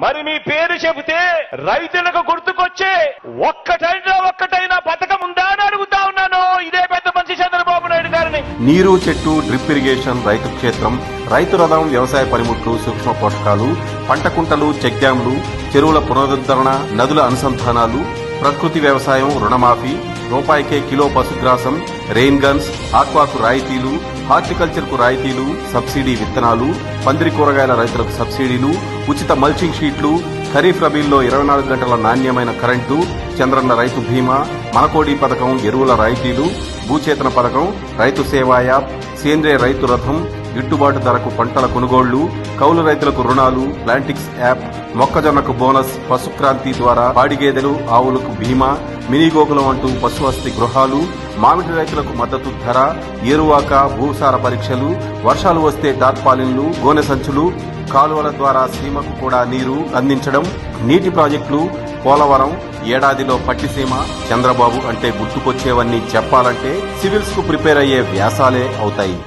మరి మీ పేరు చెబితే రైతులకు గుర్తుకొచ్చే ఒక్కటైనా పథకం ఉందా అని అడుగుతా ఉన్నాను. ఇదే పెద్ద మనిషి చంద్రబాబు నాయుడు గారిని. నీరు, చెట్టు, డ్రిప్ ఇరిగేషన్, రైతు క్షేత్రం, రైతు రథం, వ్యవసాయ పనిముట్లు, సూక్ష్మ పోషకాలు, పంట కుంటలు, చెక్ డ్యాంలు, చెరువుల పునరుద్ధరణ, నదుల అనుసంధానాలు, ప్రకృతి వ్యవసాయం, రుణమాఫీ, రూపాయికే కిలో పశుగ్రాసం, రెయిన్ గన్స్, ఆక్వాకు రాయితీలు, హార్టికల్చర్ కు రాయితీలు, సబ్సిడీ విత్తనాలు, పందిరి కూరగాయల రైతులకు సబ్సిడీలు, ఉచిత మల్చింగ్ షీట్లు, ఖరీఫ్ రబీల్లో 24 గంటల నాణ్యమైన కరెంటు, చంద్రన్న రైతు బీమా, మనకోడి పథకం, ఎరువుల రాయితీలు, భూచేతన పథకం, రైతు సేవా యాప్, సేంద్రియ రైతు రథం, గిట్టుబాటు ధరకు పంటల కొనుగోళ్లు, కౌలు రైతులకు రుణాలు, ప్లాంటిక్స్ యాప్, మొక్కజొన్నకు బోనస్, పశుక్రాంతి ద్వారా పాడిగేదెలు, ఆవులకు బీమా, మినీ గోకులం అంటూ పశువస్తి గృహాలు, మామిడి రైతులకు మద్దతు ధర, ఏరువాక, భూసార పరీక్షలు, వర్షాలు వస్తే టార్పాలిన్లు, గోనె సంచులు, కాలువల ద్వారా సీమకు కూడా నీరు అందించడం, నీటి ప్రాజెక్టులు, పోలవరం, ఏడాదిలో పట్టిసీమ. చంద్రబాబు అంటే గుర్తుకొచ్చేవన్నీ చెప్పాలంటే సివిల్స్ కు ప్రిపేర్ అయ్యే వ్యాసాలే అవుతాయి.